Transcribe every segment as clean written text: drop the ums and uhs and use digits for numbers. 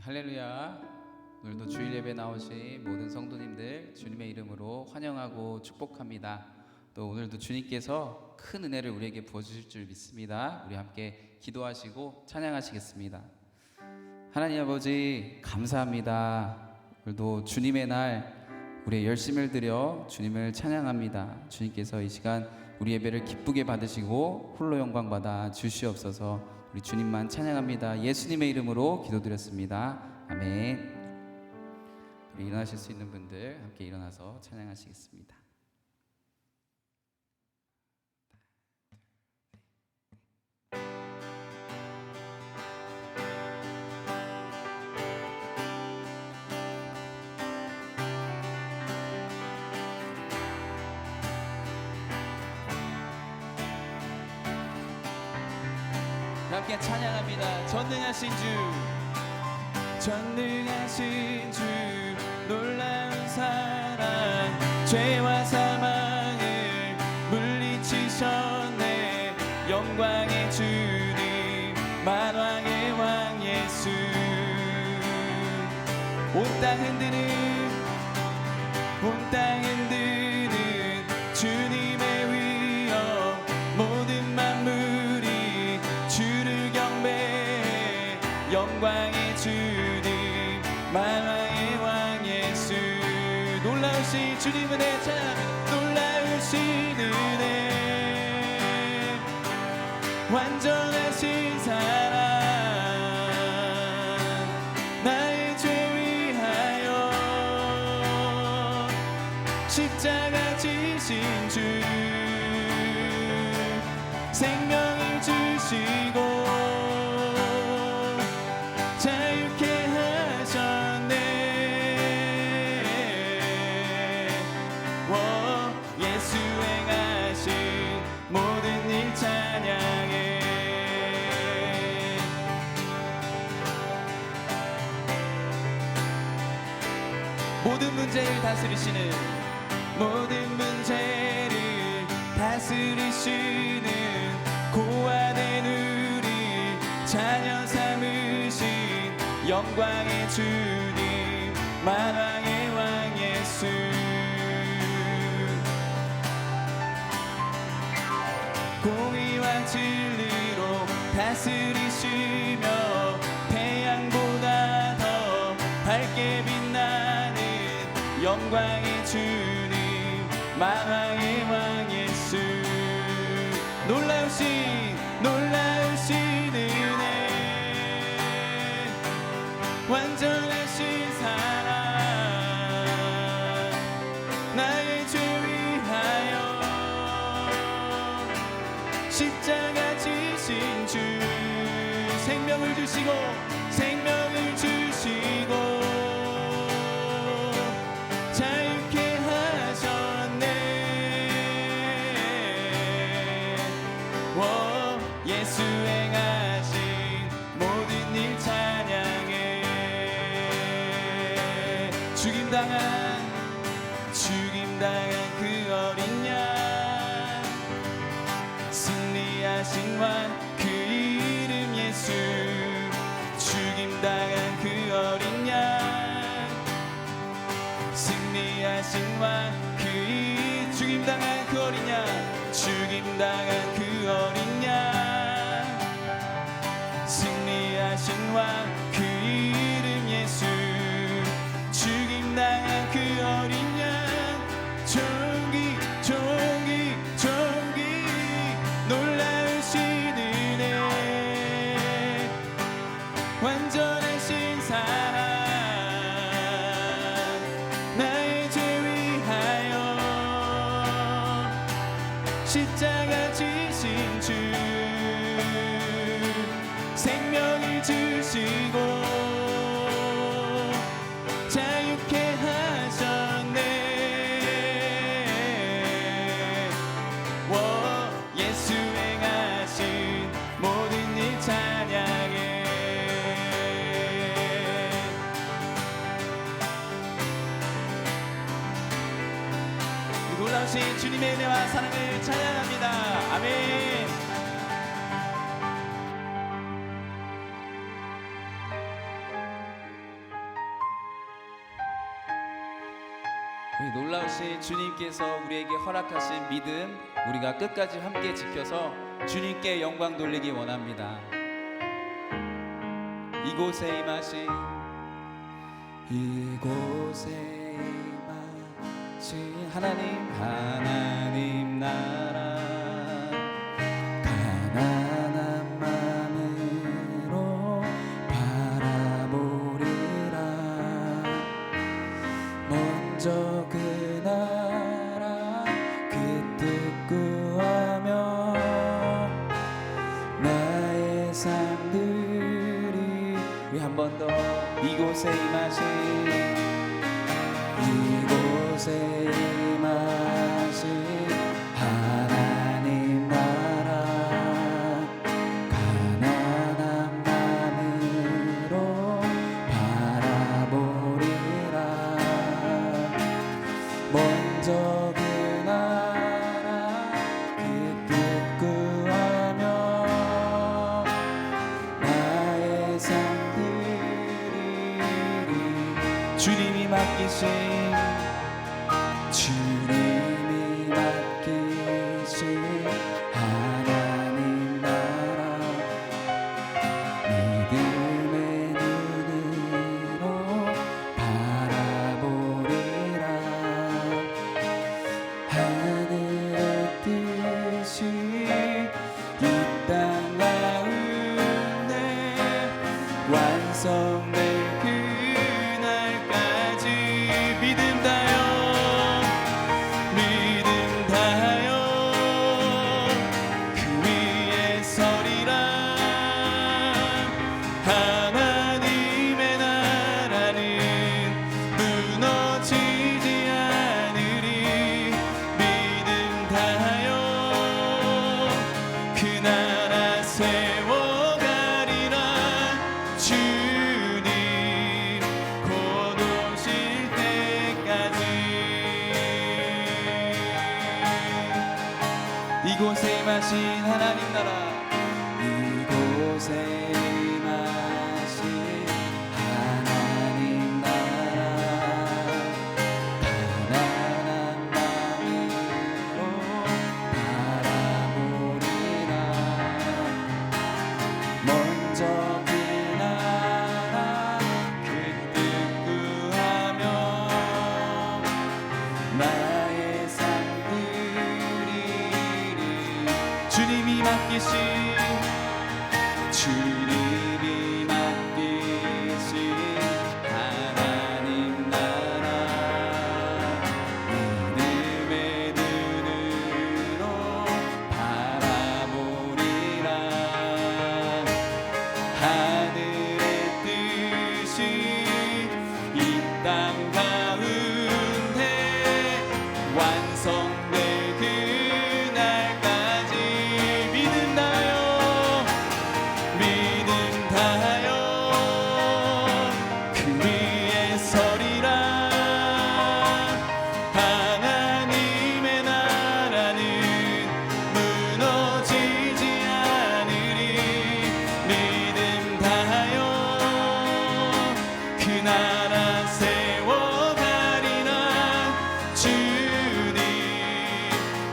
할렐루야. 오늘도 주일 예배 나오신 모든 성도님들 주님의 이름으로 환영하고 축복합니다. 또 오늘도 주님께서 큰 은혜를 우리에게 부어주실 줄 믿습니다. 우리 함께 기도하시고 찬양하시겠습니다. 하나님 아버지 감사합니다. 오늘도 주님의 날 우리의 열심을 드려 주님을 찬양합니다. 주님께서 이 시간 우리 예배를 기쁘게 받으시고 홀로 영광 받아 주시옵소서. 우리 주님만 찬양합니다. 예수님의 이름으로 기도드렸습니다. 아멘. 우리 일어나실 수 있는 분들 함께 일어나서 찬양하시겠습니다. 함께 찬양합니다. 전능하신 주 놀라운 사랑 죄와 사망을 물리치셨네. 영광의 주님 만왕의 왕 예수. 온 땅 흔드는 주님의 위엄. 모든 만물이 주를 경배해. 영광의 주님 만왕의 왕 예수. 놀라우신 주님 은혜 찬양합니다. 놀라우신 은혜 완전하신 사랑 나의 죄 위하여 십자가 지신 주. 생명을 주시고 자유케 하셨네. 예수 행하신 모든 일 찬양해. 모든 문제를 다스리시는 고아된 우리 자녀 삼으신 영광의 주님 만왕의 왕 예수. 공의와 진리로 다스리시며 태양보다 더 밝게 빛나는 영광의 주님 만왕의 왕 예수. 놀라우신 은혜 완전하신 사랑 나의 죄 위하여 십자가 지신 주. 생명을 주시고 자유케 하셨네. 예수 행하신 모든 일 찬양해. 죽임당한 그 어린 양 승리하신 왕 그 이름 예수. 죽임당한 그 어린 양 승리하신 왕 죽임당한 그 어린 양 승리하신 왕 그 이름 예수. 죽임당한 그 어린 양 종기 놀라우신 은혜 완전하신 사랑 나의 죄 위하여 십자가 지신 주. 생명을 주시고 자유케 하셨네. 예수 행하신 모든 일 찬양해. 놀라우신 주님의 은혜와 사랑을 찬양합니다. 아멘. 주신 주님께서 우리에게 허락하신 믿음, 우리가 끝까지 함께 지켜서 주님께 영광 돌리기 원합니다. 이곳에 임하신 하나님 나라, 가난한 마음으로 바라보리라. 먼저 그 나라 그 뜻 구하며 나의 삶들이, 우리 한 번 더 이곳에 임하신 하나님 나라, 가난한 마음으로 바라보리라. 먼저 그 나라 그 뜻 구하며 나의 삶들이, 주님이 맡기신 하나님 나라, 믿음의 눈으로 바라보리라. 하늘의 뜻이 이 땅 가운데 완성될 그날까지 믿음 다여 그 위에 서리라. 하나님의 나라는 무너지지 않으리. 믿음 다하여 그 나라 세워가리라. 주님 곧 오실 때까지. 이곳에 임하신 하나님 나라, 이곳에 임하신 하나님 나라, 가난한 마음으로 바라보리라. 먼저 그 나라 그 뜻 구하며 나의 삶들이, 주님이 맡기신 하나님 나라, 믿음의 눈으로 바라보리라. 하늘의 뜻이 이 땅 가운데 완성될 그날까지 믿음 다하여 그 위에 서리라. 하나님의 나라는 무너지지 않으리. 믿음 다하여 그 나라 세워가리라. 주님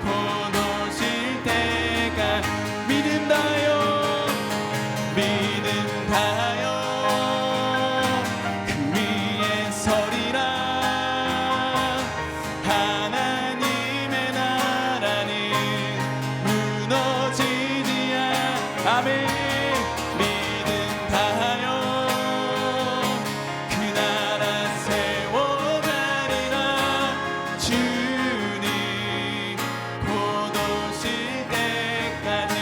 곧 오실 때가 믿음 다하여 그 위에 서리라. 하나님의 나라는 무너지지 아멘. 믿음 다하여 그 나라 세워가리라. 주님 곧 오실 때까지.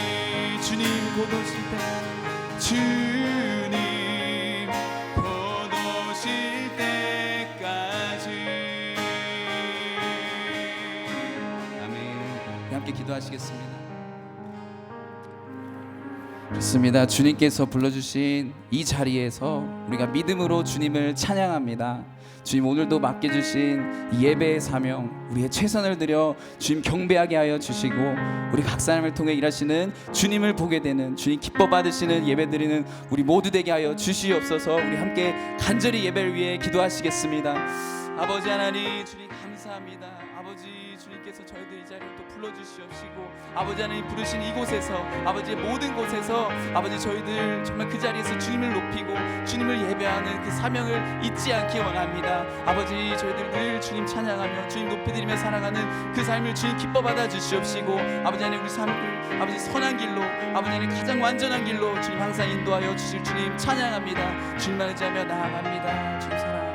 주님 곧 오실 때, 주님 곧 오실 때까지. 아멘. 함께 기도하시겠습니다. 좋습니다. 주님께서 불러주신 이 자리에서 우리가 믿음으로 주님을 찬양합니다. 주님, 오늘도 맡겨주신 이 예배의 사명, 우리의 최선을 들여 주님 경배하게 하여 주시고, 우리 각 사람을 통해 일하시는 주님을 보게 되는, 주님 기뻐 받으시는 예배 드리는 우리 모두 되게 하여 주시옵소서. 우리 함께 간절히 예배를 위해 기도하시겠습니다. 아버지 하나님, 주님 감사합니다. 아버지 주님께서 저희들 이 자리에 또 불러주시옵시고 아버지 하나님 부르신 이곳에서 아버지의 모든 곳에서 아버지 저희들 정말 그 자리에서 주님을 높이고 주님을 예배하는 그 사명을 잊지 않기 원합니다. 아버지 저희들 늘 주님 찬양하며 주님 높이드리며 살아가는 그 삶을 주님 기뻐 받아 주시옵시고 아버지 하나님 우리 삶을 아버지 선한 길로 아버지 하나님 가장 완전한 길로 주님 항상 인도하여 주실 주님 찬양합니다. 주님만 의지하며 나아갑니다. 주님 사랑합니다.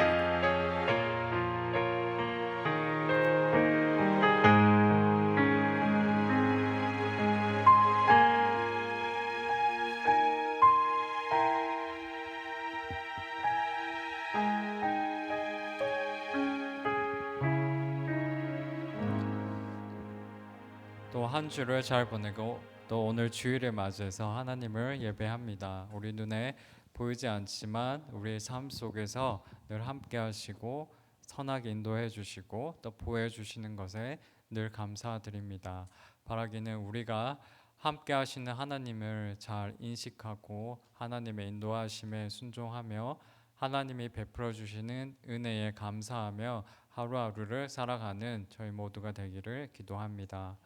또 한 주를 잘 보내고 또 오늘 주일을 맞이해서 하나님을 예배합니다. 우리 눈에 보이지 않지만 우리의 삶 속에서 늘 함께 하시고 선하게 인도해 주시고 또 보호해 주시는 것에 늘 감사드립니다. 바라기는 우리가 함께 하시는 하나님을 잘 인식하고 하나님의 인도하심에 순종하며 하나님이 베풀어 주시는 은혜에 감사하며 하루하루를 살아가는 저희 모두가 되기를 기도합니다.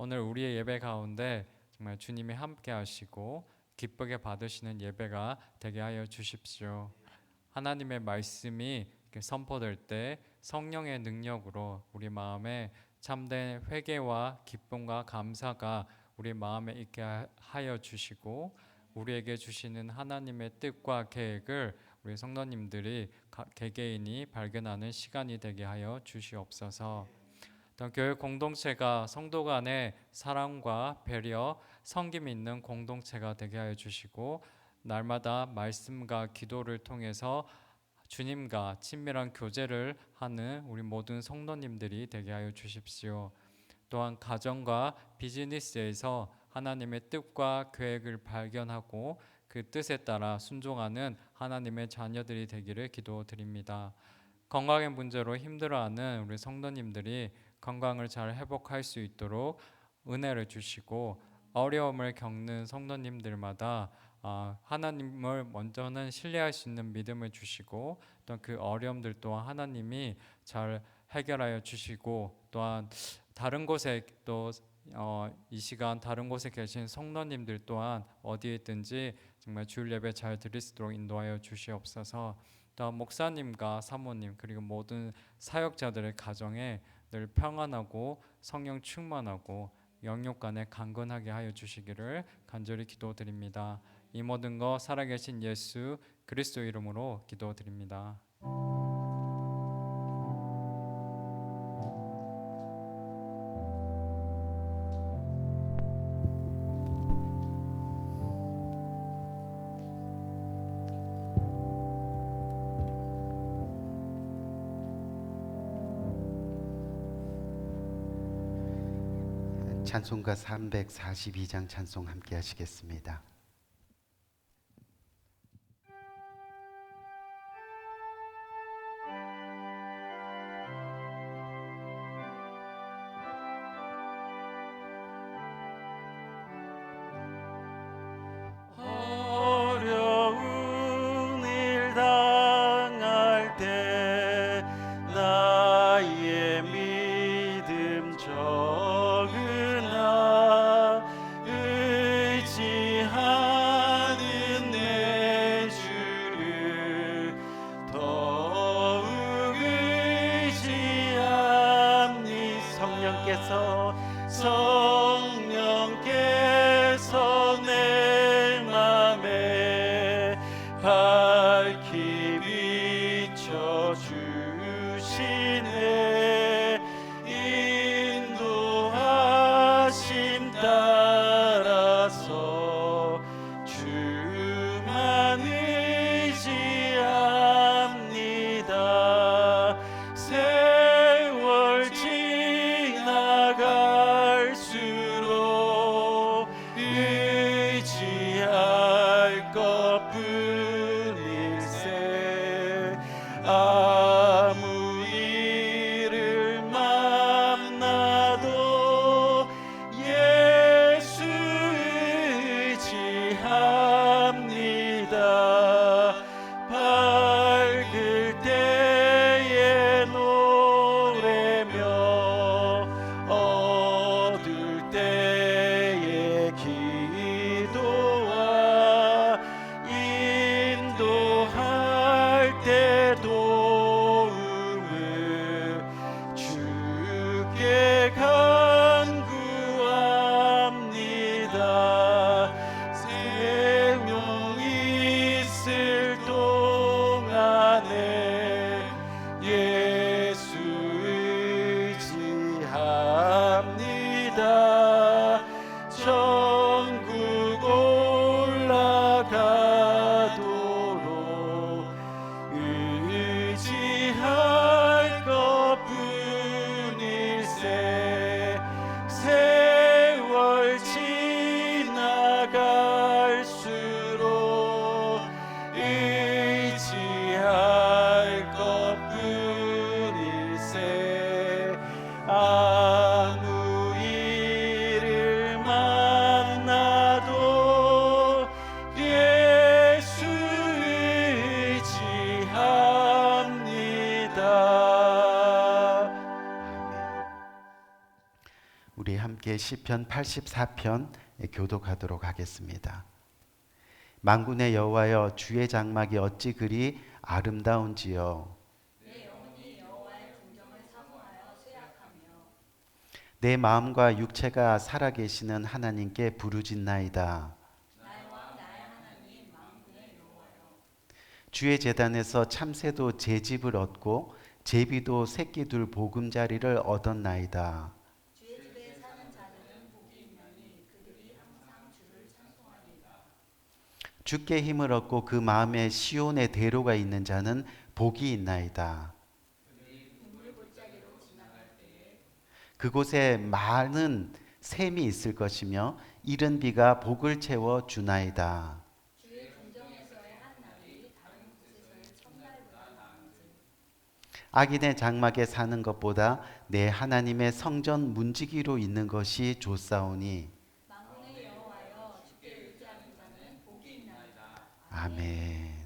오늘 우리의 예배 가운데 정말 주님이 함께 하시고 기쁘게 받으시는 예배가 되게 하여 주십시오. 하나님의 말씀이 이렇게 선포될 때 성령의 능력으로 우리 마음에 참된 회개와 기쁨과 감사가 우리 마음에 있게 하여 주시고 우리에게 주시는 하나님의 뜻과 계획을 우리 성도님들이 개개인이 발견하는 시간이 되게 하여 주시옵소서. 교회 공동체가 성도 간의 사랑과 배려, 섬김이 있는 공동체가 되게 하여 주시고 날마다 말씀과 기도를 통해서 주님과 친밀한 교제를 하는 우리 모든 성도님들이 되게 하여 주십시오. 또한 가정과 비즈니스에서 하나님의 뜻과 계획을 발견하고 그 뜻에 따라 순종하는 하나님의 자녀들이 되기를 기도드립니다. 건강의 문제로 힘들어하는 우리 성도님들이 건강을 잘 회복할 수 있도록 은혜를 주시고 어려움을 겪는 성도님들마다 하나님을 먼저는 신뢰할 수 있는 믿음을 주시고 또 그 어려움들 또한 하나님이 잘 해결하여 주시고 또한 다른 곳에 또 이 시간 다른 곳에 계신 성도님들 또한 어디에 있든지 정말 주일 예배 잘 드릴 수 있도록 인도하여 주시옵소서. 또 목사님과 사모님 그리고 모든 사역자들의 가정에 늘 평안하고 성령 충만하고 영육 간에 강건하게 하여 주시기를 간절히 기도드립니다. 이 모든 거 살아계신 예수 그리스도 이름으로 기도드립니다. 찬송가 342장 찬송 함께 하시겠습니다. 어려운 일 당할 때 나의 믿음 적으나 의지하 천국 올라가도록 의지할 것뿐일세. 세월 지나갈수록 의지할 것뿐일세. 아무 일을 만나도 예수 의지합니다. 우리 함께 시편 84편 교독하도록 하겠습니다. 만군의 여호와여, 주의 장막이 어찌 그리 아름다운지요. 내 마음과 육체가 살아계시는 하나님께 부르짖나이다. 주의 제단에서 참새도 제집을 얻고 제비도 새끼둘 보금자리를 얻었나이다. 주께 힘을 얻고 그 마음에 시온의 대로가 있는 자는 복이 있나이다. 그곳에 많은 샘이 있을 것이며 이른 비가 복을 채워 주나이다. 악인의 장막에 사는 것보다 내 하나님의 성전 문지기로 있는 것이 좋사오니. 아멘.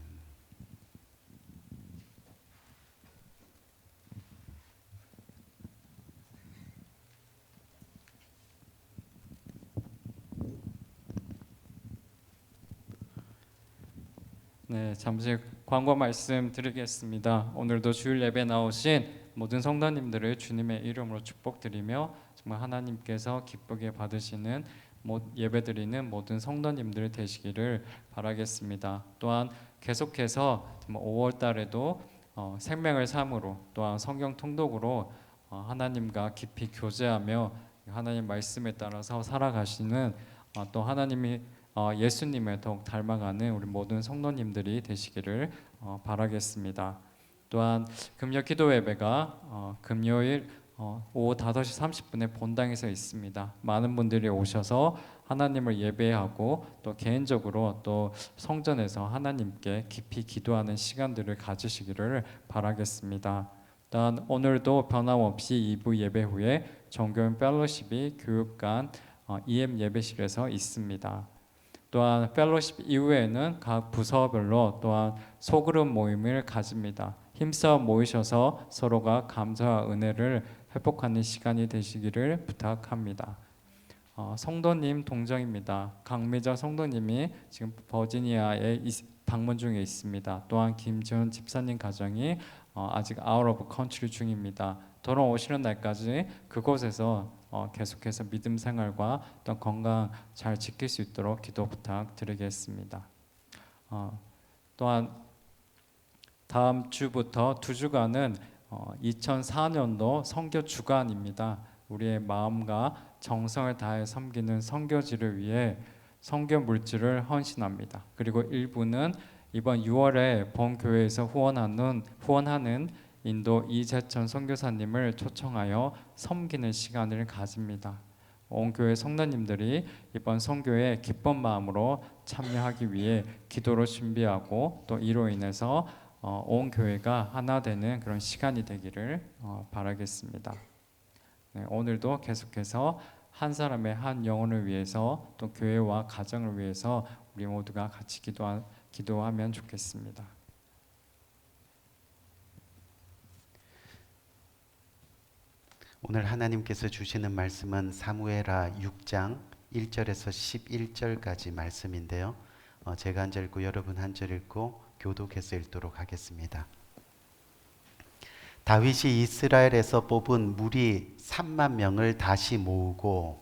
네, 잠시 광고 말씀 드리겠습니다. 오늘도 주일 예배 나오신 모든 성도님들을 주님의 이름으로 축복드리며 정말 하나님께서 기쁘게 받으시는 예배드리는 모든 성도님들 되시기를 바라겠습니다. 또한 계속해서 5월 달에도 생명을 삶으로 또한 성경 통독으로 하나님과 깊이 교제하며 하나님 말씀에 따라서 살아가시는 또 하나님이 예수님을 더욱 닮아가는 우리 모든 성도님들이 되시기를 바라겠습니다. 또한 금요 기도 예배가 금요일 오후 5시 30분에 본당에서 있습니다. 많은 분들이 오셔서 하나님을 예배하고 또 개인적으로 또 성전에서 하나님께 깊이 기도하는 시간들을 가지시기를 바라겠습니다. 또한 오늘도 변함없이 2부 예배 후에 정교인 펠로십이 교육관 EM 예배실에서 있습니다. 또한 펠로십 이후에는 각 부서별로 또한 소그룹 모임을 가집니다. 힘써 모이셔서 서로가 감사와 은혜를 회복하는 시간이 되시기를 부탁합니다. 성도님 동정입니다. 강미자 성도님이 지금 버지니아에 방문 중에 있습니다. 또한 김지훈 집사님 가정이 아직 아웃 오브 컨트리 중입니다. 돌아오시는 날까지 그곳에서 계속해서 믿음 생활과 또 건강 잘 지킬 수 있도록 기도 부탁드리겠습니다. 또한 다음 주부터 2주간은 2004년도 선교 주간입니다. 우리의 마음과 정성을 다해 섬기는 선교지를 위해 선교 물질을 헌신합니다. 그리고 일부는 이번 6월에 본교회에서 후원하는 인도 이재천 선교사님을 초청하여 섬기는 시간을 가집니다. 온 교회 성도님들이 이번 선교에 기쁜 마음으로 참여하기 위해 기도로 준비하고 또 이로 인해서 온 교회가 하나 되는 그런 시간이 되기를 바라겠습니다. 네, 오늘도 계속해서 한 사람의 한 영혼을 위해서 또 교회와 가정을 위해서 우리 모두가 같이 기도하면 좋겠습니다. 오늘 하나님께서 주시는 말씀은 사무엘하 6장 1절에서 11절까지 말씀인데요. 제가 한 절 읽고 여러분 한 절 읽고 교독해서 읽도록 하겠습니다. 다윗이 이스라엘에서 뽑은 무리 3만 명을 다시 모으고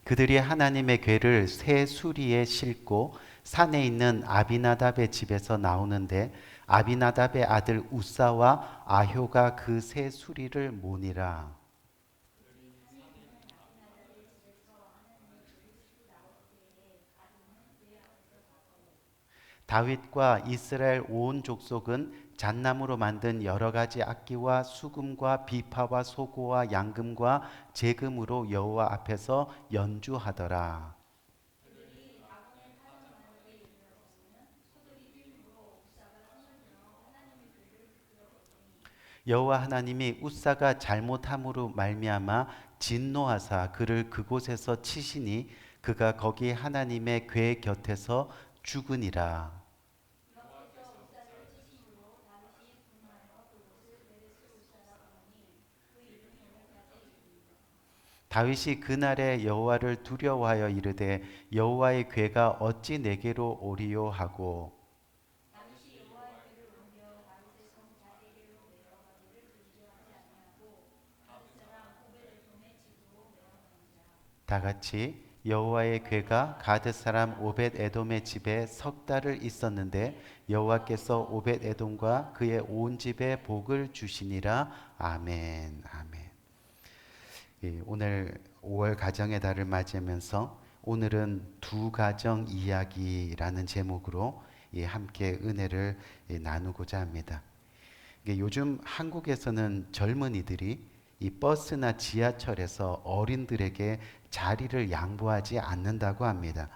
그들이 하나님의 궤를 새 수리에 싣고 산에 있는 아비나답의 집에서 나오는데 아비나답의 아들 우사와 아효가 그 새 수리를 모니라. 다윗과 이스라엘 온 족속은 잣나무로 만든 여러 가지 악기와 수금과 비파와 소고와 양금과 제금으로 여호와 앞에서 연주하더라. 여호와 하나님이 우사가 잘못함으로 말미암아 진노하사 그를 그곳에서 치시니 그가 거기 하나님의 궤 곁에서 죽으니라. 다윗이 그날에 여호와를 두려워하여 이르되 여호와의 궤가 어찌 내게로 오리요 하고 다 같이 여호와의 궤가 가드 사람 오벳 에돔의 집에 석 달을 있었는데 여호와께서 오벳 에돔과 그의 온 집에 복을 주시니라. 아멘. 아멘. 오늘 5월 가정의 달을 맞이하면서 오늘은 두 가정 이야기라는 제목으로 함께 은혜를 나누고자 합니다. 요즘 한국에서는 젊은이들이 이 버스나 지하철에서 어린들에게 자리를 양보하지 않는다고 합니다.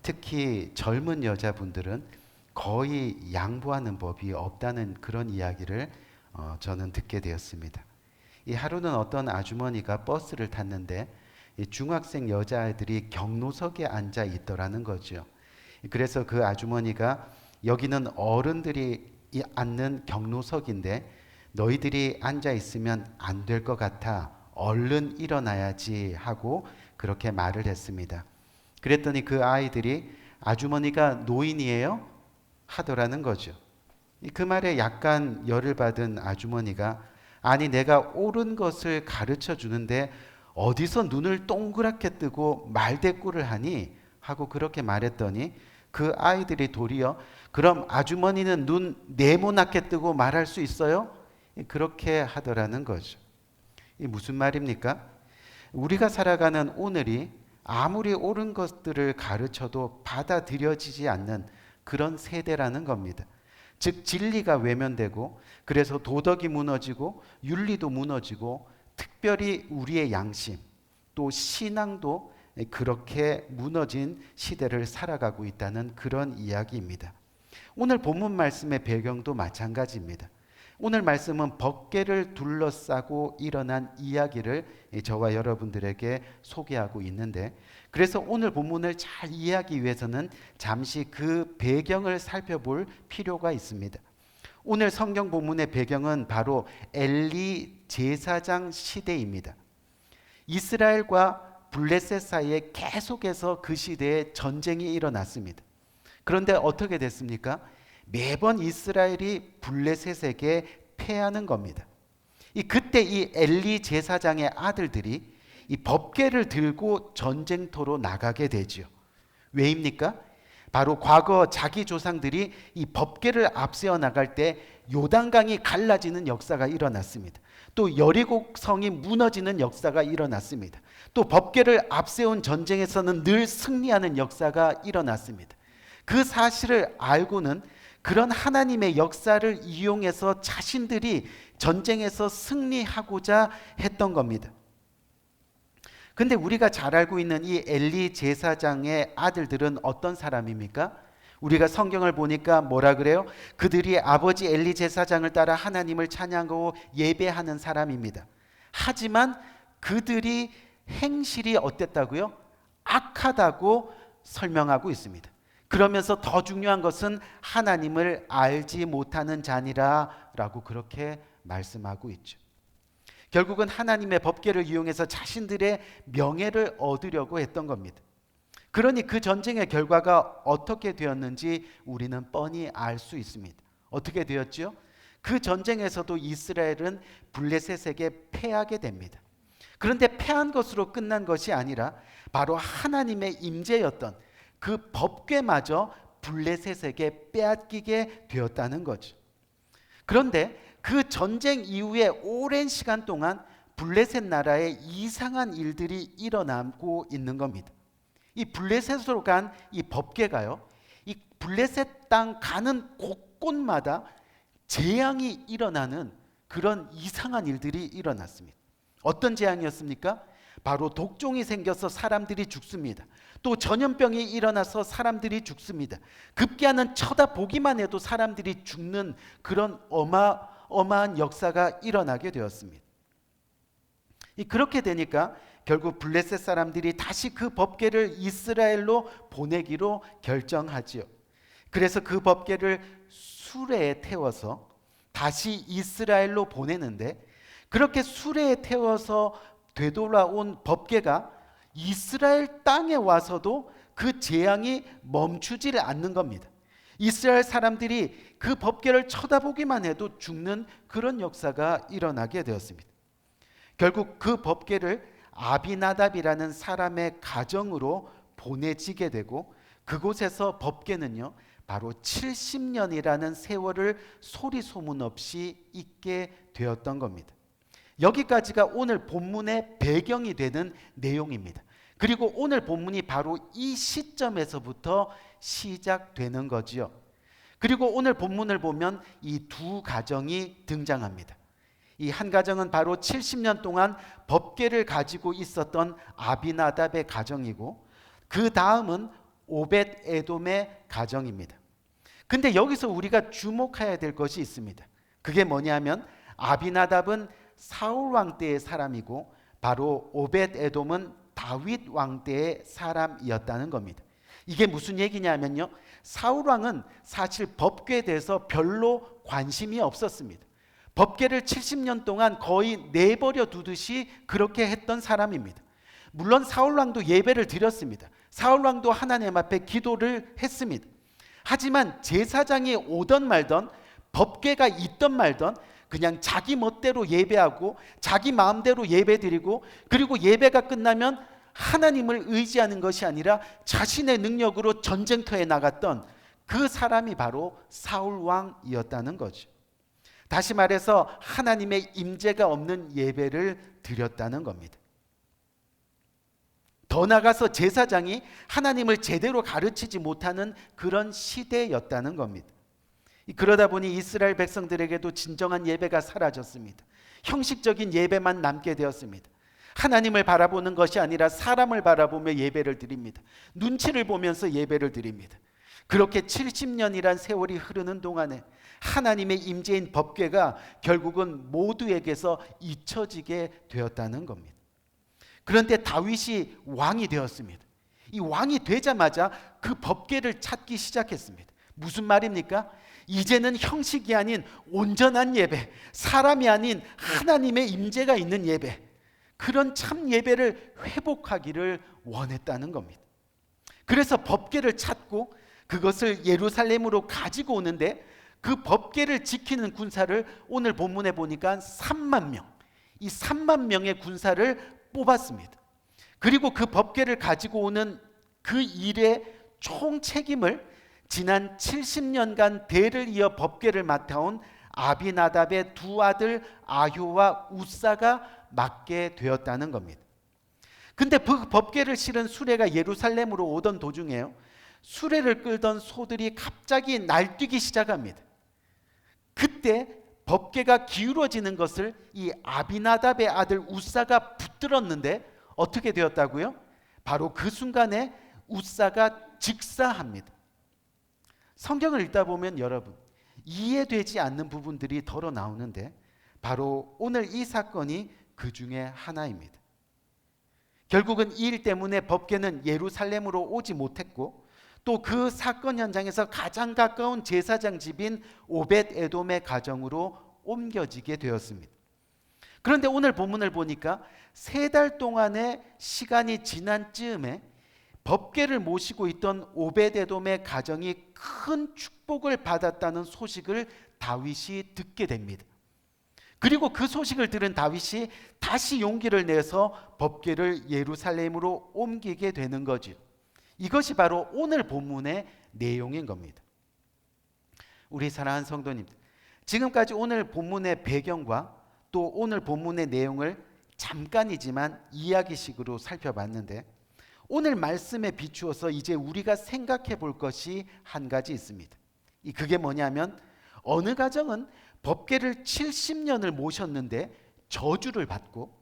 특히 젊은 여자분들은 거의 양보하는 법이 없다는 그런 이야기를 저는 듣게 되었습니다. 이 하루는 어떤 아주머니가 버스를 탔는데 이 중학생 여자아이들이 경로석에 앉아 있더라는 거죠. 그래서 그 아주머니가 여기는 어른들이 앉는 경로석인데 너희들이 앉아 있으면 안 될 것 같아 얼른 일어나야지 하고 그렇게 말을 했습니다. 그랬더니 그 아이들이 아주머니가 노인이에요? 하더라는 거죠. 그 말에 약간 열을 받은 아주머니가 아니 내가 옳은 것을 가르쳐 주는데 어디서 눈을 동그랗게 뜨고 말대꾸를 하니? 하고 그렇게 말했더니 그 아이들이 도리어 그럼 아주머니는 눈 네모나게 뜨고 말할 수 있어요? 그렇게 하더라는 거죠. 이 무슨 말입니까? 우리가 살아가는 오늘이 아무리 옳은 것들을 가르쳐도 받아들여지지 않는 그런 세대라는 겁니다. 즉 진리가 외면되고 그래서 도덕이 무너지고 윤리도 무너지고 특별히 우리의 양심 또 신앙도 그렇게 무너진 시대를 살아가고 있다는 그런 이야기입니다. 오늘 본문 말씀의 배경도 마찬가지입니다. 오늘 말씀은 법궤를 둘러싸고 일어난 이야기를 저와 여러분들에게 소개하고 있는데 그래서 오늘 본문을 잘 이해하기 위해서는 잠시 그 배경을 살펴볼 필요가 있습니다. 오늘 성경 본문의 배경은 바로 엘리 제사장 시대입니다. 이스라엘과 블레셋 사이에 계속해서 그 시대에 전쟁이 일어났습니다. 그런데 어떻게 됐습니까? 매번 이스라엘이 블레셋에게 패하는 겁니다. 그때 이 엘리 제사장의 아들들이 이 법궤를 들고 전쟁터로 나가게 되죠. 왜입니까? 바로 과거 자기 조상들이 이 법궤를 앞세워 나갈 때 요단강이 갈라지는 역사가 일어났습니다. 또 여리고 성이 무너지는 역사가 일어났습니다. 또 법궤를 앞세운 전쟁에서는 늘 승리하는 역사가 일어났습니다. 그 사실을 알고는 그런 하나님의 역사를 이용해서 자신들이 전쟁에서 승리하고자 했던 겁니다. 근데 우리가 잘 알고 있는 이 엘리 제사장의 아들들은 어떤 사람입니까? 우리가 성경을 보니까 뭐라 그래요? 그들이 아버지 엘리 제사장을 따라 하나님을 찬양하고 예배하는 사람입니다. 하지만 그들이 행실이 어땠다고요? 악하다고 설명하고 있습니다. 그러면서 더 중요한 것은 하나님을 알지 못하는 자니라 라고 그렇게 말씀하고 있죠. 결국은 하나님의 법궤를 이용해서 자신들의 명예를 얻으려고 했던 겁니다. 그러니 그 전쟁의 결과가 어떻게 되었는지 우리는 뻔히 알 수 있습니다. 어떻게 되었죠? 그 전쟁에서도 이스라엘은 블레셋에게 패하게 됩니다. 그런데 패한 것으로 끝난 것이 아니라 바로 하나님의 임재였던 그 법궤마저 블레셋에게 빼앗기게 되었다는 거죠. 그런데 그 전쟁 이후에 오랜 시간 동안 블레셋 나라에 이상한 일들이 일어나고 있는 겁니다. 이 블레셋으로 간 이 법궤가요, 이 블레셋 땅 가는 곳곳마다 재앙이 일어나는 그런 이상한 일들이 일어났습니다. 어떤 재앙이었습니까? 바로 독종이 생겨서 사람들이 죽습니다. 또 전염병이 일어나서 사람들이 죽습니다. 급기야는 쳐다보기만 해도 사람들이 죽는 그런 어마어마한 역사가 일어나게 되었습니다. 그렇게 되니까 결국 블레셋 사람들이 다시 그 법궤를 이스라엘로 보내기로 결정하지요. 그래서 그 법궤를 수레에 태워서 다시 이스라엘로 보내는데, 그렇게 수레에 태워서 되돌아온 법궤가 이스라엘 땅에 와서도 그 재앙이 멈추지를 않는 겁니다. 이스라엘 사람들이 그 법궤를 쳐다보기만 해도 죽는 그런 역사가 일어나게 되었습니다. 결국 그 법궤를 아비나답이라는 사람의 가정으로 보내지게 되고, 그곳에서 법궤는요 바로 70년이라는 세월을 소리 소문 없이 있게 되었던 겁니다. 여기까지가 오늘 본문의 배경이 되는 내용입니다. 그리고 오늘 본문이 바로 이 시점에서부터 시작되는 거지요. 그리고 오늘 본문을 보면 이 두 가정이 등장합니다. 이 한 가정은 바로 70년 동안 법궤를 가지고 있었던 아비나답의 가정이고, 그 다음은 오벳 에돔의 가정입니다. 근데 여기서 우리가 주목해야 될 것이 있습니다. 그게 뭐냐면 아비나답은 사울 왕 때의 사람이고, 바로 오벳 에돔은 다윗 왕 때의 사람이었다는 겁니다. 이게 무슨 얘기냐면요, 사울 왕은 사실 법궤에 대해서 별로 관심이 없었습니다. 법궤를 70년 동안 거의 내버려 두듯이 그렇게 했던 사람입니다. 물론 사울 왕도 예배를 드렸습니다. 사울 왕도 하나님 앞에 기도를 했습니다. 하지만 제사장이 오던 말던, 법궤가 있던 말던 그냥 자기 멋대로 예배하고 자기 마음대로 예배드리고, 그리고 예배가 끝나면 하나님을 의지하는 것이 아니라 자신의 능력으로 전쟁터에 나갔던 그 사람이 바로 사울 왕이었다는 거죠. 다시 말해서 하나님의 임재가 없는 예배를 드렸다는 겁니다. 더 나아가서 제사장이 하나님을 제대로 가르치지 못하는 그런 시대였다는 겁니다. 그러다 보니 이스라엘 백성들에게도 진정한 예배가 사라졌습니다. 형식적인 예배만 남게 되었습니다. 하나님을 바라보는 것이 아니라 사람을 바라보며 예배를 드립니다. 눈치를 보면서 예배를 드립니다. 그렇게 70년이란 세월이 흐르는 동안에 하나님의 임재인 법궤가 결국은 모두에게서 잊혀지게 되었다는 겁니다. 그런데 다윗이 왕이 되었습니다. 이 왕이 되자마자 그 법궤를 찾기 시작했습니다. 무슨 말입니까? 이제는 형식이 아닌 온전한 예배, 사람이 아닌 하나님의 임재가 있는 예배, 그런 참 예배를 회복하기를 원했다는 겁니다. 그래서 법궤를 찾고 그것을 예루살렘으로 가지고 오는데, 그 법궤를 지키는 군사를 오늘 본문에 보니까 3만 명, 이 3만 명의 군사를 뽑았습니다. 그리고 그 법궤를 가지고 오는 그 일의 총 책임을 지난 70년간 대를 이어 법궤를 맡아온 아비나답의 두 아들 아효와 우사가 맡게 되었다는 겁니다. 근데 그 법궤를 실은 수레가 예루살렘으로 오던 도중에요, 수레를 끌던 소들이 갑자기 날뛰기 시작합니다. 그때 법궤가 기울어지는 것을 이 아비나답의 아들 우사가 붙들었는데 어떻게 되었다고요? 바로 그 순간에 우사가 즉사합니다. 성경을 읽다 보면 여러분, 이해되지 않는 부분들이 덜어 나오는데 바로 오늘 이 사건이 그 중에 하나입니다. 결국은 이 일 때문에 법궤는 예루살렘으로 오지 못했고, 또 그 사건 현장에서 가장 가까운 제사장 집인 오벳 에돔의 가정으로 옮겨지게 되었습니다. 그런데 오늘 본문을 보니까 3달 동안의 시간이 지난 즈음에 법궤를 모시고 있던 오벳 에돔의 가정이 큰 축복을 받았다는 소식을 다윗이 듣게 됩니다. 그리고 그 소식을 들은 다윗이 다시 용기를 내서 법궤를 예루살렘으로 옮기게 되는 거죠. 이것이 바로 오늘 본문의 내용인 겁니다. 우리 사랑하는 성도님들, 지금까지 오늘 본문의 배경과 또 오늘 본문의 내용을 잠깐이지만 이야기식으로 살펴봤는데, 오늘 말씀에 비추어서 이제 우리가 생각해 볼 것이 한 가지 있습니다. 그게 뭐냐면, 어느 가정은 법궤를 70년을 모셨는데 저주를 받고,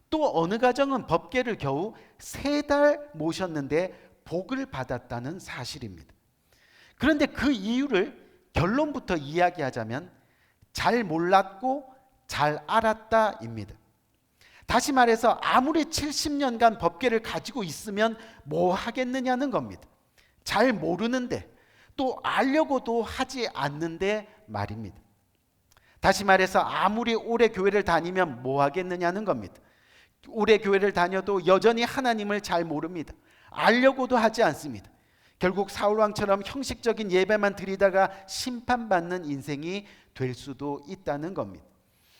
또 어느 가정은 법궤를 겨우 3달 모셨는데 복을 받았다는 사실입니다. 그런데 그 이유를 결론부터 이야기하자면 잘 몰랐고 잘 알았다입니다. 다시 말해서 아무리 70년간 법궤를 가지고 있으면 뭐 하겠느냐는 겁니다. 잘 모르는데, 또 알려고도 하지 않는데 말입니다. 다시 말해서 아무리 오래 교회를 다니면 뭐 하겠느냐는 겁니다. 오래 교회를 다녀도 여전히 하나님을 잘 모릅니다. 알려고도 하지 않습니다. 결국 사울왕처럼 형식적인 예배만 드리다가 심판받는 인생이 될 수도 있다는 겁니다.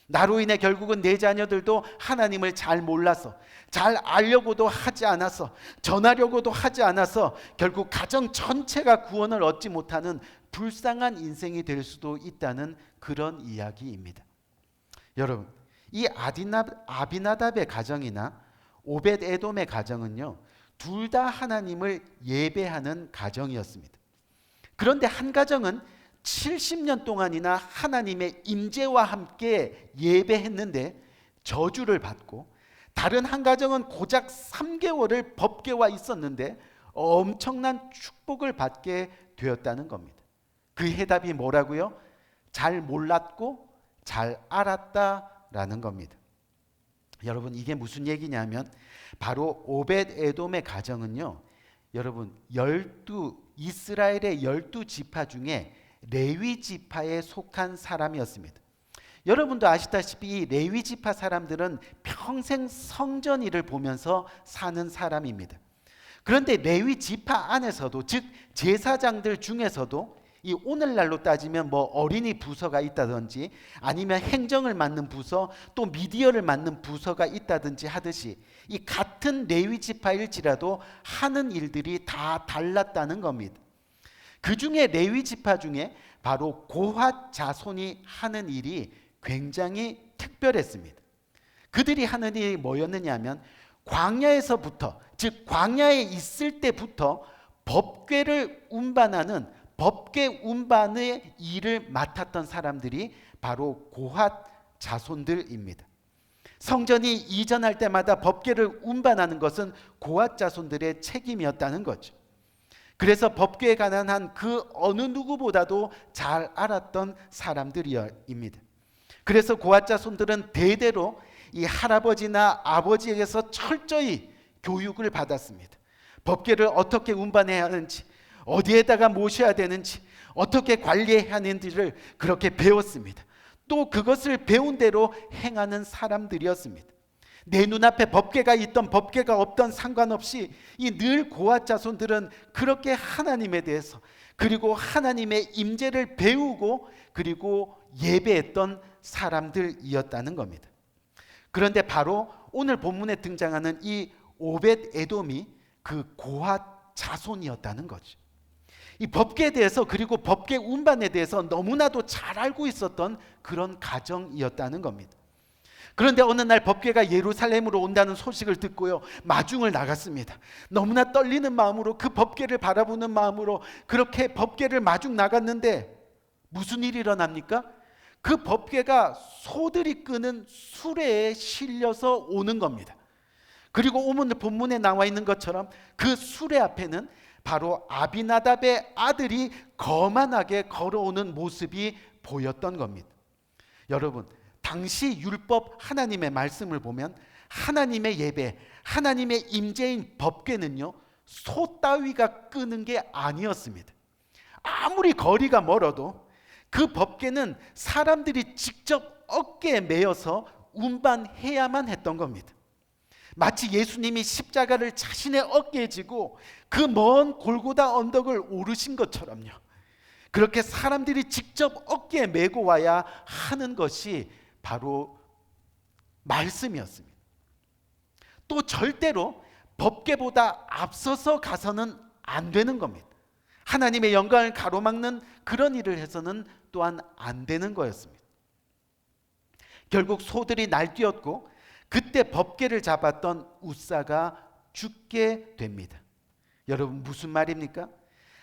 나로 인해 결국은 내 자녀들도 하나님을 잘 몰라서, 잘 알려고도 하지 않아서, 전하려고도 하지 않아서 결국 가정 전체가 구원을 얻지 못하는 불쌍한 인생이 될 수도 있다는 그런 이야기입니다. 여러분, 이 아비나답의 가정이나 오벳 에돔의 가정은요, 둘 다 하나님을 예배하는 가정이었습니다. 그런데 한 가정은 70년 동안이나 하나님의 임재와 함께 예배했는데 저주를 받고, 다른 한 가정은 고작 3개월을 법궤와 있었는데 엄청난 축복을 받게 되었다는 겁니다. 그 해답이 뭐라고요? 잘 몰랐고 잘 알았다라는 겁니다. 여러분, 이게 무슨 얘기냐면 바로 오벳 에돔의 가정은요, 여러분, 이스라엘의 12지파 중에 레위 지파에 속한 사람이었습니다. 여러분도 아시다시피 레위 지파 사람들은 평생 성전 일을 보면서 사는 사람입니다. 그런데 레위 지파 안에서도, 즉 제사장들 중에서도 이 오늘날로 따지면 뭐 어린이 부서가 있다든지, 아니면 행정을 맡는 부서, 또 미디어를 맡는 부서가 있다든지 하듯이 이 같은 레위 지파일지라도 하는 일들이 다 달랐다는 겁니다. 그 중에 레위 지파 중에 바로 고핫 자손이 하는 일이 굉장히 특별했습니다. 그들이 하는 일이 뭐였느냐 하면, 광야에서부터, 즉 광야에 있을 때부터 법궤를 운반하는 법궤 운반의 일을 맡았던 사람들이 바로 고핫 자손들입니다. 성전이 이전할 때마다 법궤를 운반하는 것은 고핫 자손들의 책임이었다는 거죠. 그래서 법궤에 관한 한 그 어느 누구보다도 잘 알았던 사람들입니다. 그래서 고핫 자손들은 대대로 이 할아버지나 아버지에게서 철저히 교육을 받았습니다. 법궤를 어떻게 운반해야 하는지, 어디에다가 모셔야 되는지, 어떻게 관리해야 하는지를 그렇게 배웠습니다. 또 그것을 배운 대로 행하는 사람들이었습니다. 내 눈앞에 법궤가 있던 법궤가 없던 상관없이 이 늘 고핫 자손들은 그렇게 하나님에 대해서, 그리고 하나님의 임재를 배우고 그리고 예배했던 사람들이었다는 겁니다. 그런데 바로 오늘 본문에 등장하는 이 오벳 에돔이 그 고핫 자손이었다는 거죠. 이 법궤에 대해서, 그리고 법궤 운반에 대해서 너무나도 잘 알고 있었던 그런 가정이었다는 겁니다. 그런데 어느 날 법궤가 예루살렘으로 온다는 소식을 듣고요, 마중을 나갔습니다. 너무나 떨리는 마음으로, 그 법궤를 바라보는 마음으로 그렇게 법궤를 마중 나갔는데 무슨 일이 일어납니까? 그 법궤가 소들이 끄는 수레에 실려서 오는 겁니다. 그리고 오늘 본문에 나와 있는 것처럼 그 수레 앞에는 바로 아비나답의 아들이 거만하게 걸어오는 모습이 보였던 겁니다. 여러분, 당시 율법 하나님의 말씀을 보면 하나님의 예배, 하나님의 임재인 법궤는요, 소 따위가 끄는 게 아니었습니다. 아무리 거리가 멀어도 그 법궤는 사람들이 직접 어깨에 메어서 운반해야만 했던 겁니다. 마치 예수님이 십자가를 자신의 어깨에 지고 그 먼 골고다 언덕을 오르신 것처럼요, 그렇게 사람들이 직접 어깨에 메고 와야 하는 것이 바로 말씀이었습니다. 또 절대로 법궤보다 앞서서 가서는 안 되는 겁니다. 하나님의 영광을 가로막는 그런 일을 해서는 또한 안 되는 거였습니다. 결국 소들이 날뛰었고 그때 법궤를 잡았던 웃사가 죽게 됩니다. 여러분, 무슨 말입니까?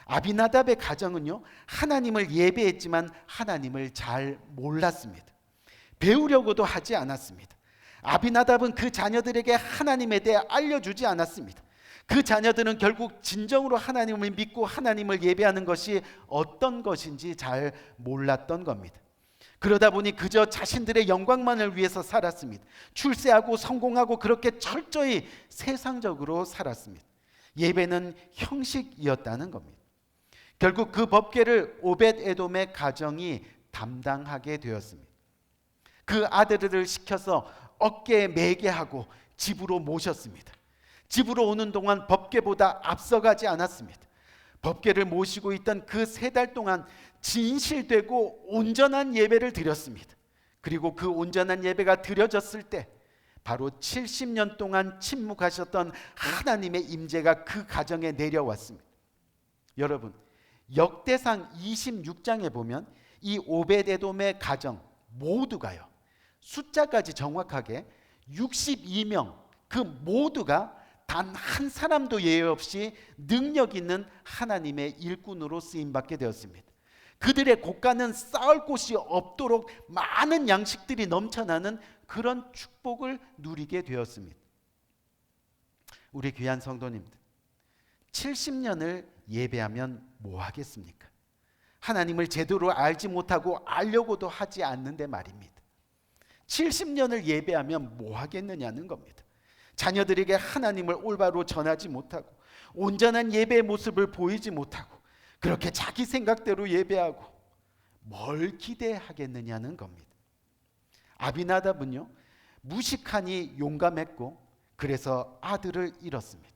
아비나답의 가정은요, 하나님을 예배했지만 하나님을 잘 몰랐습니다. 배우려고도 하지 않았습니다. 아비나답은 그 자녀들에게 하나님에 대해 알려주지 않았습니다. 그 자녀들은 결국 진정으로 하나님을 믿고 하나님을 예배하는 것이 어떤 것인지 잘 몰랐던 겁니다. 그러다 보니 그저 자신들의 영광만을 위해서 살았습니다. 출세하고 성공하고 그렇게 철저히 세상적으로 살았습니다. 예배는 형식이었다는 겁니다. 결국 그 법궤를 오벳에돔의 가정이 담당하게 되었습니다. 그 아들을 시켜서 어깨에 매게 하고 집으로 모셨습니다. 집으로 오는 동안 법궤보다 앞서가지 않았습니다. 법궤를 모시고 있던 그 3달 동안 진실되고 온전한 예배를 드렸습니다. 그리고 그 온전한 예배가 드려졌을 때 바로 70년 동안 침묵하셨던 하나님의 임재가 그 가정에 내려왔습니다. 여러분, 역대상 26장에 보면 이 오벳에돔의 가정 모두가요, 숫자까지 정확하게 62명, 그 모두가 단 한 사람도 예외 없이 능력 있는 하나님의 일꾼으로 쓰임받게 되었습니다. 그들의 고가는 쌓을 곳이 없도록 많은 양식들이 넘쳐나는 그런 축복을 누리게 되었습니다. 우리 귀한 성도님들, 70년을 예배하면 뭐 하겠습니까? 하나님을 제대로 알지 못하고 알려고도 하지 않는데 말입니다. 70년을 예배하면 뭐 하겠느냐는 겁니다. 자녀들에게 하나님을 올바로 전하지 못하고 온전한 예배의 모습을 보이지 못하고 그렇게 자기 생각대로 예배하고 뭘 기대하겠느냐는 겁니다. 아비나답은요, 무식하니 용감했고 그래서 아들을 잃었습니다.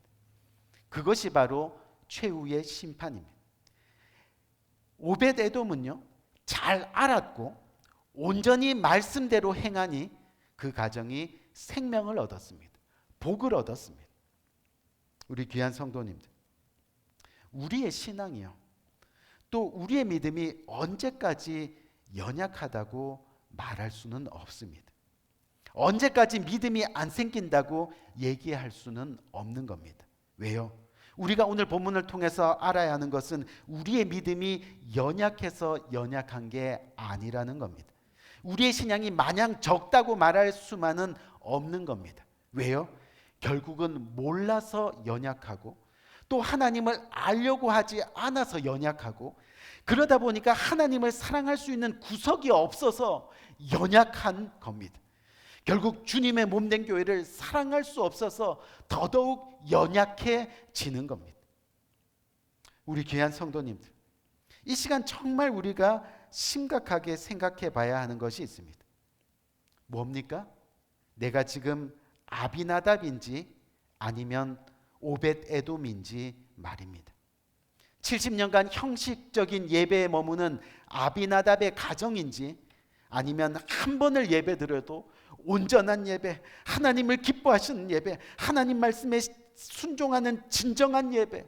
그것이 바로 최후의 심판입니다. 오벳에돔은요, 잘 알았고 온전히 말씀대로 행하니 그 가정이 생명을 얻었습니다. 복을 얻었습니다. 우리 귀한 성도님들, 우리의 신앙이요, 또 우리의 믿음이 언제까지 연약하다고 말할 수는 없습니다. 언제까지 믿음이 안 생긴다고 얘기할 수는 없는 겁니다. 왜요? 우리가 오늘 본문을 통해서 알아야 하는 것은 우리의 믿음이 연약해서 연약한 게 아니라는 겁니다. 우리의 신앙이 마냥 적다고 말할 수만은 없는 겁니다. 왜요? 결국은 몰라서 연약하고 또 하나님을 알려고 하지 않아서 연약하고 그러다 보니까 하나님을 사랑할 수 있는 구석이 없어서 연약한 겁니다. 결국 주님의 몸된 교회를 사랑할 수 없어서 더더욱 연약해지는 겁니다. 우리 귀한 성도님들, 이 시간 정말 우리가 심각하게 생각해 봐야 하는 것이 있습니다. 뭡니까? 내가 지금 아비나답인지 아니면 오벳에돔인지 말입니다. 70년간 형식적인 예배에 머무는 아비나답의 가정인지 아니면 한 번을 예배 드려도 온전한 예배, 하나님을 기뻐하시는 예배, 하나님 말씀에 순종하는 진정한 예배,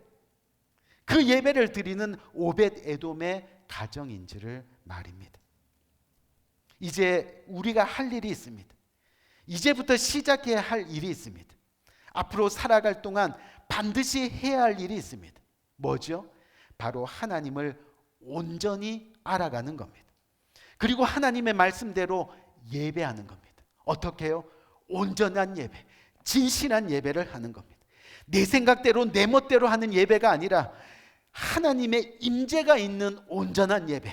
그 예배를 드리는 오벳에돔의 가정인지를 말입니다. 이제 우리가 할 일이 있습니다. 이제부터 시작해야 할 일이 있습니다. 앞으로 살아갈 동안 반드시 해야 할 일이 있습니다. 뭐죠? 바로 하나님을 온전히 알아가는 겁니다. 그리고 하나님의 말씀대로 예배하는 겁니다. 어떻게 해요? 온전한 예배, 진실한 예배를 하는 겁니다. 내 생각대로 내 멋대로 하는 예배가 아니라 하나님의 임재가 있는 온전한 예배,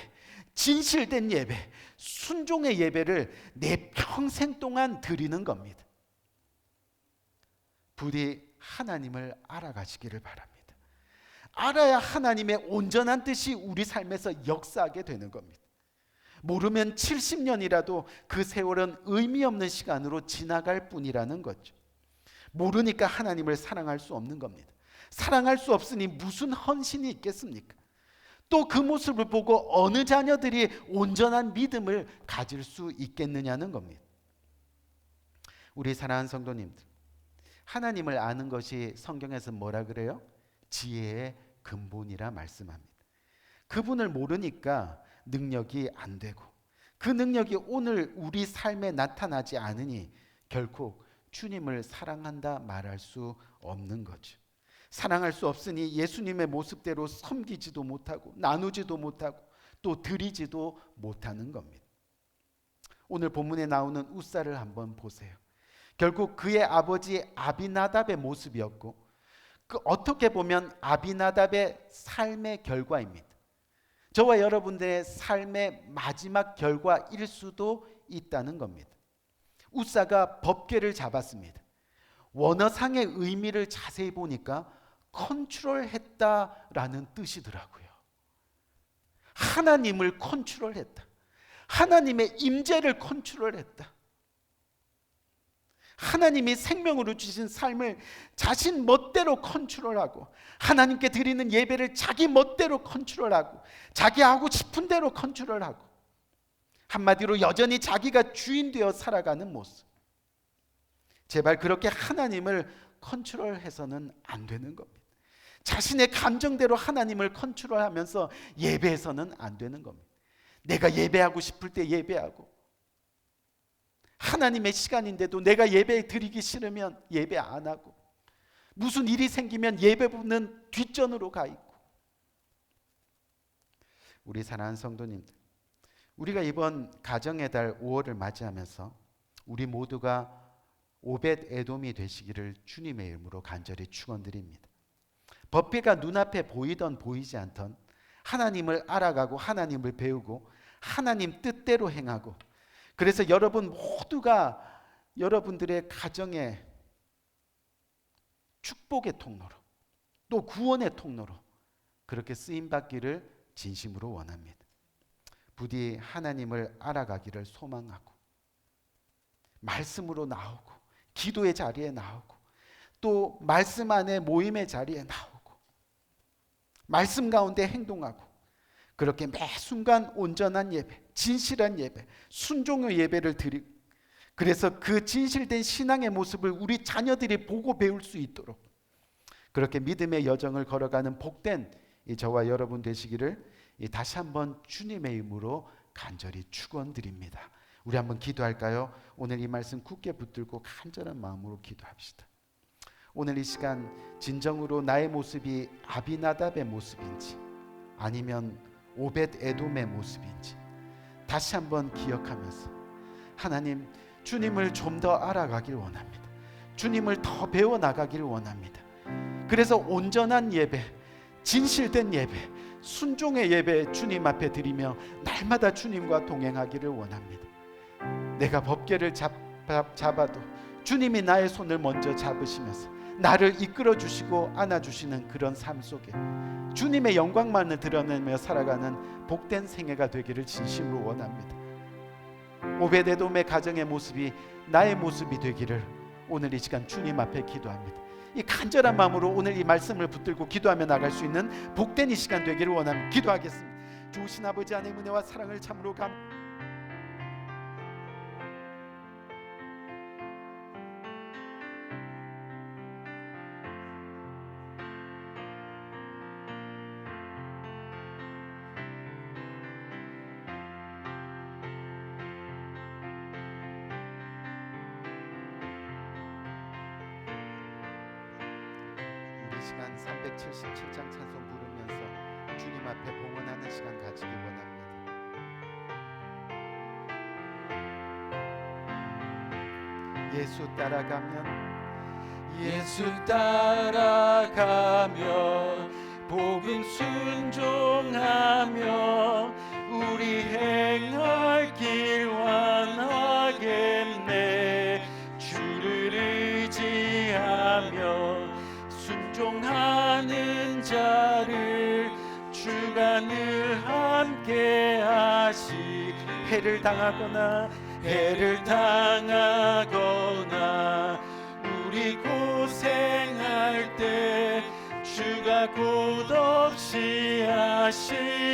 진실된 예배, 순종의 예배를 내 평생 동안 드리는 겁니다. 부디 하나님을 알아가시기를 바랍니다. 알아야 하나님의 온전한 뜻이 우리 삶에서 역사하게 되는 겁니다. 모르면 70년이라도 그 세월은 의미 없는 시간으로 지나갈 뿐이라는 거죠. 모르니까 하나님을 사랑할 수 없는 겁니다. 사랑할 수 없으니 무슨 헌신이 있겠습니까? 또 그 모습을 보고 어느 자녀들이 온전한 믿음을 가질 수 있겠느냐는 겁니다. 우리 사랑하는 성도님들, 하나님을 아는 것이 성경에서 뭐라 그래요? 지혜의 근본이라 말씀합니다. 그분을 모르니까 능력이 안 되고, 그 능력이 오늘 우리 삶에 나타나지 않으니 결코 주님을 사랑한다 말할 수 없는 거죠. 사랑할 수 없으니 예수님의 모습대로 섬기지도 못하고 나누지도 못하고 또 드리지도 못하는 겁니다. 오늘 본문에 나오는 웃사를 한번 보세요. 결국 그의 아버지 아비나답의 모습이었고, 어떻게 보면 아비나답의 삶의 결과입니다. 저와 여러분들의 삶의 마지막 결과일 수도 있다는 겁니다. 웃사가 법궤를 잡았습니다. 원어상의 의미를 자세히 보니까 컨트롤했다라는 뜻이더라고요. 하나님을 컨트롤했다. 하나님의 임재를 컨트롤했다. 하나님이 생명으로 주신 삶을 자신 멋대로 컨트롤하고, 하나님께 드리는 예배를 자기 멋대로 컨트롤하고, 자기 하고 싶은 대로 컨트롤하고, 한마디로 여전히 자기가 주인 되어 살아가는 모습. 제발 그렇게 하나님을 컨트롤해서는 안 되는 겁니다. 자신의 감정대로 하나님을 컨트롤하면서 예배해서는 안 되는 겁니다. 내가 예배하고 싶을 때 예배하고, 하나님의 시간인데도 내가 예배 드리기 싫으면 예배 안 하고, 무슨 일이 생기면 예배부는 뒷전으로 가 있고. 우리 사랑하는 성도님들, 우리가 이번 가정의 달 5월을 맞이하면서 우리 모두가 오벳 에돔이 되시기를 주님의 이름으로 간절히 축원드립니다. 법궤가 눈앞에 보이던 보이지 않던 하나님을 알아가고, 하나님을 배우고, 하나님 뜻대로 행하고, 그래서 여러분 모두가 여러분들의 가정의 축복의 통로로, 또 구원의 통로로 그렇게 쓰임받기를 진심으로 원합니다. 부디 하나님을 알아가기를 소망하고, 말씀으로 나오고, 기도의 자리에 나오고, 또 말씀 안에 모임의 자리에 나오고, 말씀 가운데 행동하고, 그렇게 매 순간 온전한 예배, 진실한 예배, 순종의 예배를 드리고, 그래서 그 진실된 신앙의 모습을 우리 자녀들이 보고 배울 수 있도록 그렇게 믿음의 여정을 걸어가는 복된 저와 여러분 되시기를 다시 한번 주님의 이름으로 간절히 축원드립니다. 우리 한번 기도할까요? 오늘 이 말씀 굳게 붙들고 간절한 마음으로 기도합시다. 오늘 이 시간 진정으로 나의 모습이 아비나답의 모습인지 아니면 오벳 에돔의 모습인지 다시 한번 기억하면서, 하나님, 주님을 좀 더 알아가길 원합니다. 주님을 더 배워나가길 원합니다. 그래서 온전한 예배, 진실된 예배, 순종의 예배 주님 앞에 드리며 날마다 주님과 동행하기를 원합니다. 내가 법궤를 잡아도 주님이 나의 손을 먼저 잡으시면서 나를 이끌어 주시고 안아주시는 그런 삶 속에 주님의 영광만을 드러내며 살아가는 복된 생애가 되기를 진심으로 원합니다. 오벳 에돔의 가정의 모습이 나의 모습이 되기를 오늘 이 시간 주님 앞에 기도합니다. 이 간절한 마음으로 오늘 이 말씀을 붙들고 기도하며 나갈 수 있는 복된 이 시간 되기를 원합니다. 기도하겠습니다. 좋으신 아버지 하나님의 은혜와 사랑을 참으로 시간 377장 찬송 부르면서 주님 앞에 봉헌하는 시간 가지기 원합니다. 예수 따라가면 복음 순종하며 우리 행할 길 완하겠네. 주를 의지하며 순종하는 자를 주가 늘 함께 하시. 해를 당하거나 우리 고생할 때 주가 끝없이 하시.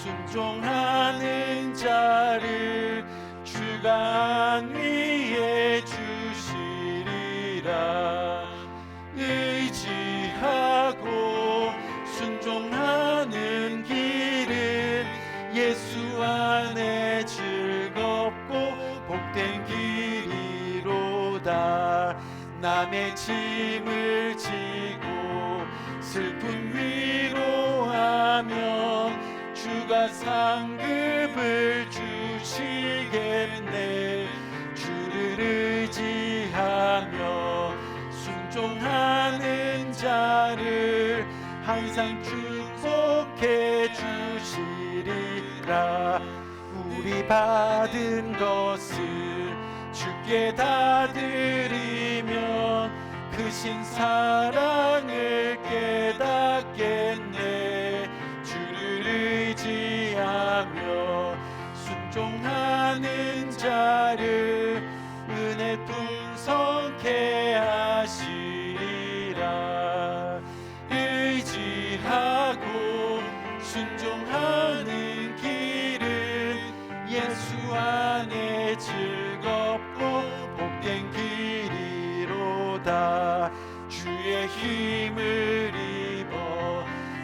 순종하는 자를 주가 안위해 주시리라. 의지하고 순종하는 길은 예수 안에 즐겁고 복된 길이로다. 남의 짐을 지고 슬픔 위로하면 주가 상급을 주시겠네. 주를 의지하며 순종하는 자를 항상 축복해 주시리라. 우리 받은 것을 주께 다 드리면 크신 사랑을 깨닫겠네. 주를 의지하며 순종하는 자를 은혜 풍성케 하시리라. 의지하고 순종하는 길은 예수 안에 즐겁고 복된 길이로다. 주의 힘을 입어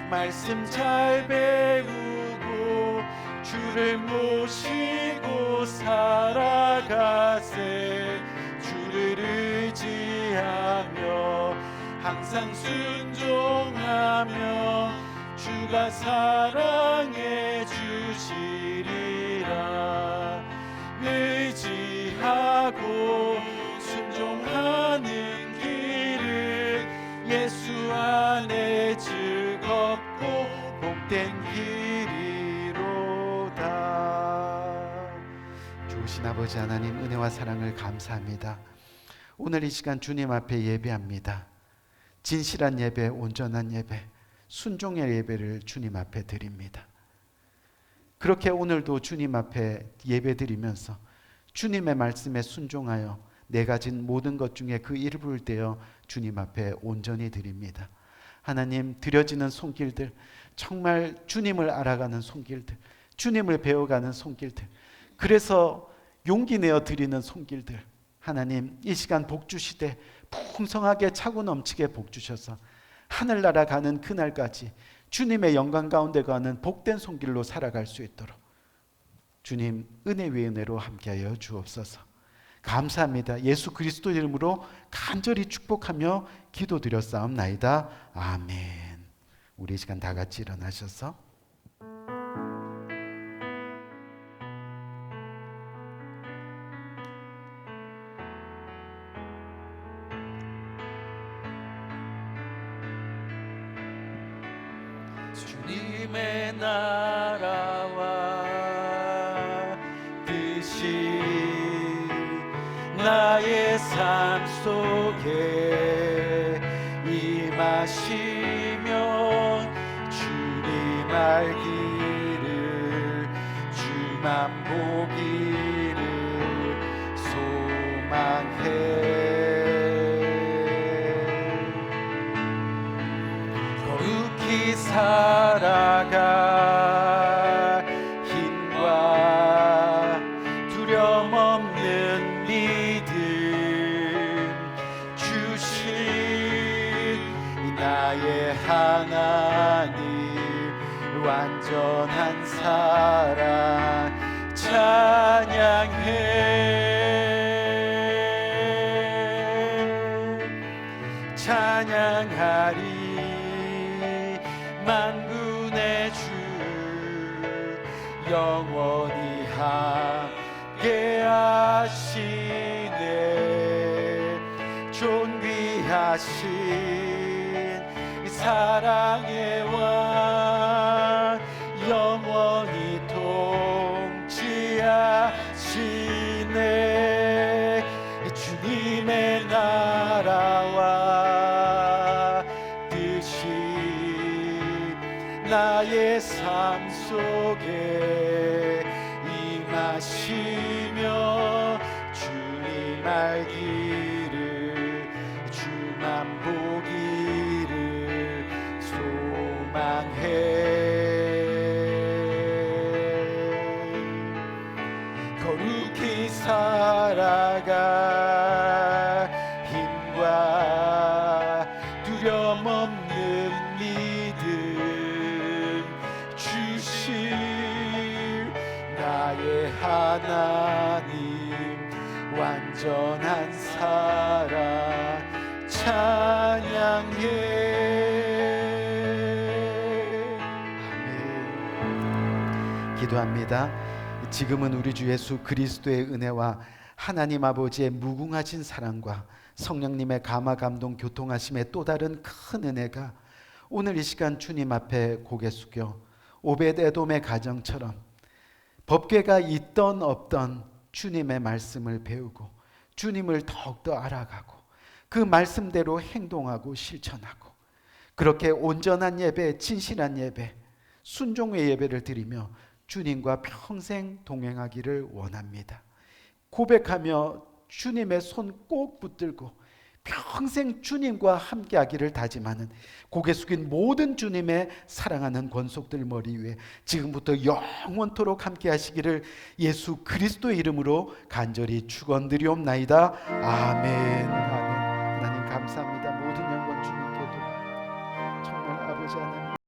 말씀 잘 배우고 주를 모시고 살아가세. 주를 의지하며 항상 순종하며 주가 사랑해 주시리라. 의지하고 순종하는 길은 예수 안에 즐겁고 복된 길이로다. 좋으신 아버지 하나님, 은혜와 사랑을 감사합니다. 오늘 이 시간 주님 앞에 예배합니다. 진실한 예배, 온전한 예배, 순종의 예배를 주님 앞에 드립니다. 그렇게 오늘도 주님 앞에 예배 드리면서 주님의 말씀에 순종하여 내 가진 모든 것 중에 그 일부를 떼어 주님 앞에 온전히 드립니다. 하나님, 드려지는 손길들, 정말 주님을 알아가는 손길들, 주님을 배워가는 손길들, 그래서 용기 내어 드리는 손길들, 하나님 이 시간 복 주시되 풍성하게 차고 넘치게 복 주셔서 하늘나라 가는 그날까지 주님의 영광 가운데 가는 복된 손길로 살아갈 수 있도록 주님 은혜 위에 은혜로 함께하여 주옵소서. 감사합니다. 예수 그리스도 이름으로 간절히 축복하며 기도드렸사옵나이다. 아멘. 우리 이 시간 다 같이 일어나셔서 주님의 나라와 뜻이 나의 삶 속에 임하시며 주님 알기를 주만 보기를 소망해. 거룩히 살아가 힘과 두려움 없는 믿음 주신 나의 하나님 완전한 사랑 찬양해. 찬양하리 만군의 주 영원히 함께 하시네. 존귀하신 사랑의 왕 영원히 통치하시네. 주님의 나라와 뜻이 나의 삶 속에 임하시며 주님 알기를 주만 보기를 소망해. 하나님 완전한 사랑 찬양해. 아멘. 기도합니다. 지금은 우리 주 예수 그리스도의 은혜와 하나님 아버지의 무궁하신 사랑과 성령님의 감화 감동 교통하심의 또 다른 큰 은혜가 오늘 이 시간 주님 앞에 고개 숙여 오벳에돔의 가정처럼 법궤가 있던 없던 주님의 말씀을 배우고 주님을 더욱더 알아가고 그 말씀대로 행동하고 실천하고 그렇게 온전한 예배, 진실한 예배, 순종의 예배를 드리며 주님과 평생 동행하기를 원합니다. 고백하며 주님의 손 꼭 붙들고 평생 주님과 함께하기를 다짐하는 고개 숙인 모든 주님의 사랑하는 권속들 머리 위에 지금부터 영원토록 함께하시기를 예수 그리스도의 이름으로 간절히 축원드리옵나이다. 아멘. 아멘. 하나님 감사합니다. 모든 영광 주님께 돌아. 정말 아버지 하나님